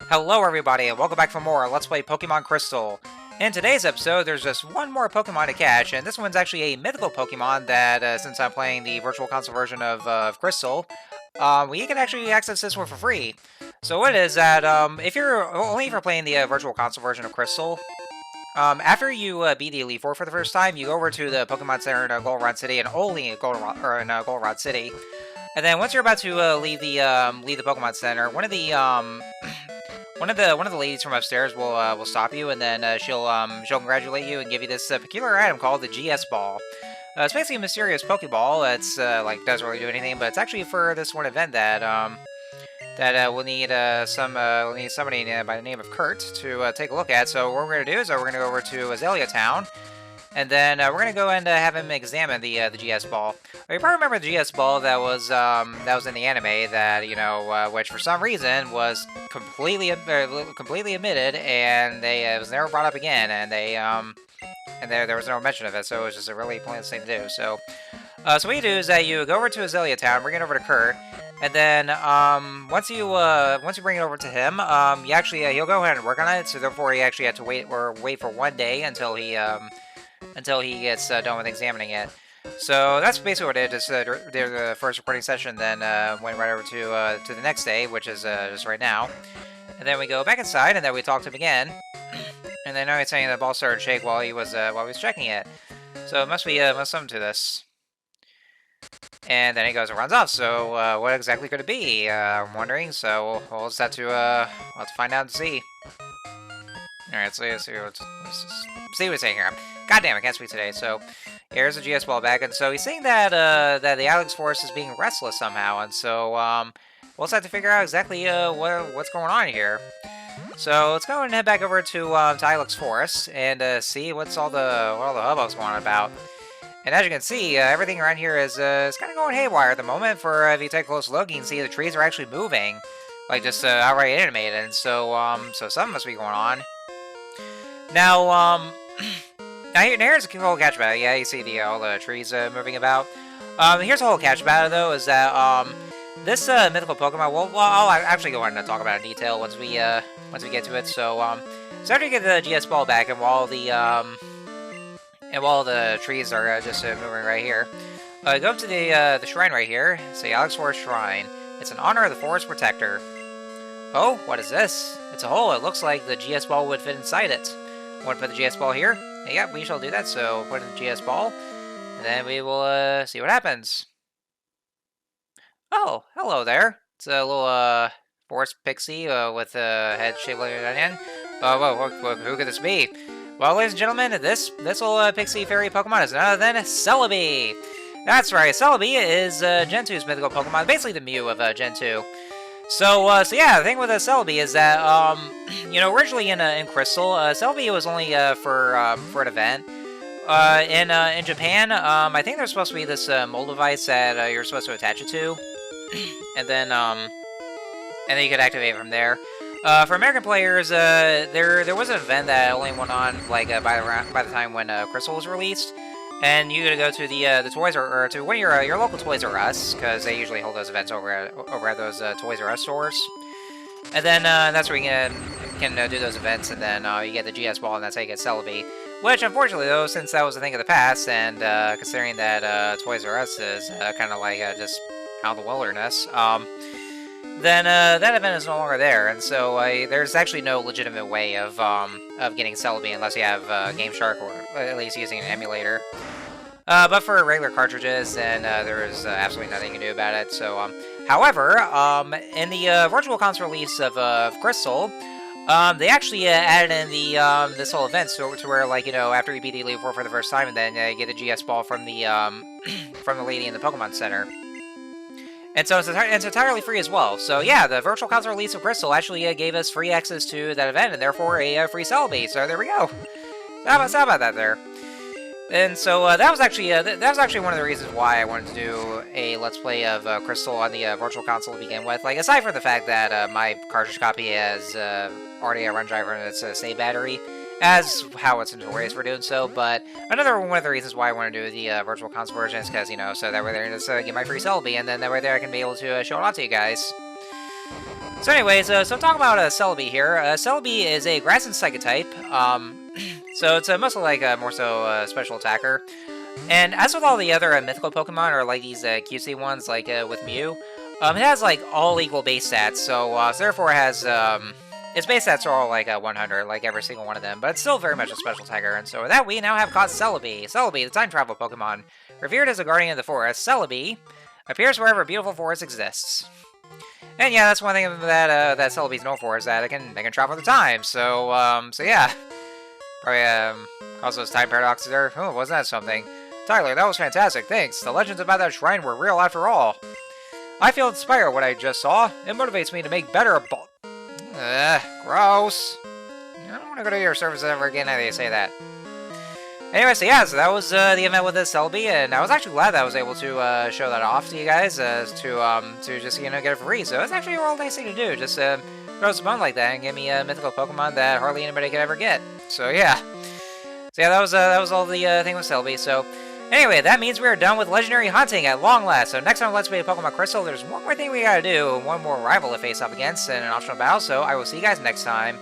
Hello everybody and welcome back for more Let's Play Pokemon Crystal. In today's episode, there's just one more Pokemon to catch, and this one's actually a mythical Pokemon that, since I'm playing the Virtual Console version of Crystal, we can actually access this one for free. So what it is that, if you're playing the Virtual Console version of Crystal, after you beat the Elite Four for the first time, you go over to the Pokemon Center in Goldenrod City, and only in Goldenrod City. And then once you're about to leave the Pokemon Center, one of the ladies from upstairs will stop you, and then she'll congratulate you and give you this peculiar item called the GS Ball. It's basically a mysterious Pokeball. It's doesn't really do anything, but it's actually for this one event that we'll need somebody by the name of Kurt to take a look at. So what we're gonna do is we're gonna go over to Azalea Town. And then we're gonna go and have him examine the GS Ball. You probably remember the GS Ball that was in the anime that which for some reason was completely omitted, and it was never brought up again, and there was no mention of it, so it was just a really pointless thing to do. So what you do is that you go over to Azalea Town, bring it over to Kurt, and then once you bring it over to him, he'll go ahead and work on it. So therefore, you actually have to wait for one day until he gets done with examining it. So that's basically what it is. The first recording session, then went right over to the next day, which is just right now. And then we go back inside, and then we talk to him again. And then now he's saying the ball started to shake while he was checking it. So it must be something to this. And then he goes and runs off. So what exactly could it be? I'm wondering. So we'll just have to find out and see. All right, so let's see what he's saying here. God damn, I can't speak today. So here's the GS Ball back, and so he's saying that that the Alex Forest is being restless somehow, and so we'll just have to figure out exactly what's going on here. So let's go and head back over to Ilex Forest and see what all the hubbub's going on about. And as you can see, everything around here is kind of going haywire at the moment. For if you take a close look, you can see the trees are actually moving, like just outright animated, and so something must be going on. Now here's a whole catch about it. Yeah, you see all the trees moving about. Here's the whole catch about it, though, is that this mythical Pokemon. Well, I'll actually go on and talk about it in detail once we get to it. So after you get the GS Ball back, and while the trees are just moving right here, go up to the shrine right here. Say Alex Forest Shrine. It's in honor of the Forest Protector. Oh, what is this? It's a hole. It looks like the GS Ball would fit inside it. Want to put the GS Ball here? Yeah, we shall do that. So put in the GS Ball, and then we will see what happens. Oh, hello there. It's a little forest pixie with a head shaped like an onion. Whoa, who could this be? Well, ladies and gentlemen, this little pixie fairy Pokemon is none other than Celebi. That's right, Celebi is Gen 2's mythical Pokemon, basically the Mew of Gen 2. So yeah, the thing with Celebi is that, originally in Crystal, Celebi was only for an event. In Japan, I think there's supposed to be this mold device that you're supposed to attach it to, and then you could activate it from there. For American players, there was an event that only went on by the time when Crystal was released. And you gotta go to the Toys or to one of your local Toys R Us, because they usually hold those events over at those Toys R Us stores. And then that's where you can do those events, and then you get the GS Ball, and that's how you get Celebi. Which, unfortunately, though, since that was a thing of the past, and considering that Toys R Us is kind of like just out of the wilderness, then that event is no longer there, and so there's actually no legitimate way of getting Celebi unless you have Game Shark, or at least using an emulator. But for regular cartridges, then there is absolutely nothing you can do about it. So, however, in the Virtual Console release of Crystal, they actually added in this whole event to where, after you beat the Elite Four for the first time, and then you get the GS Ball from the lady in the Pokemon Center. And so it's entirely free as well. So yeah, the Virtual Console release of Crystal actually gave us free access to that event, and therefore a free Celebi. So there we go. How about that there? And so that was actually one of the reasons why I wanted to do a Let's Play of Crystal on the Virtual Console to begin with. Like, aside from the fact that my cartridge copy has already a run driver and it's a save battery, as how it's notorious for doing so, but another one of the reasons why I want to do the Virtual Console version is because, so that way there I can just get my free Celebi, and then that way there I can be able to show it off to you guys. So anyways, so I'm talking about Celebi here. Celebi is a grass and psychic type. So it's mostly like more so special attacker. And as with all the other mythical Pokemon, or like these cutesy ones, like with Mew, it has like all equal base stats. So therefore it has its base stats are all like 100, like every single one of them. But it's still very much a special attacker. And so with that, we now have caught Celebi. Celebi, the time travel Pokemon, revered as a guardian of the forest. Celebi appears wherever a beautiful forest exists. And yeah, that's one thing that that Celebi's known for, is that it can travel through time. So so yeah, probably cause those time paradoxes there. Oh, wasn't that something? Tyler, that was fantastic. Thanks. The legends about that shrine were real after all. I feel inspired what I just saw. It motivates me to make better. Gross. I don't want to go to your service ever again. How do you say that? Anyway, so yeah, so that was the event with this Celebi, and I was actually glad that I was able to show that off to you guys, to just, you know, get it for free. So it's actually a real nice thing to do, just throw some fun like that and give me a mythical Pokemon that hardly anybody could ever get. So yeah, that was all the thing with Celebi. So anyway, that means we are done with legendary hunting at long last. So next time Let's Play Pokemon Crystal, there's one more thing we gotta do, one more rival to face up against, and an optional battle. So I will see you guys next time.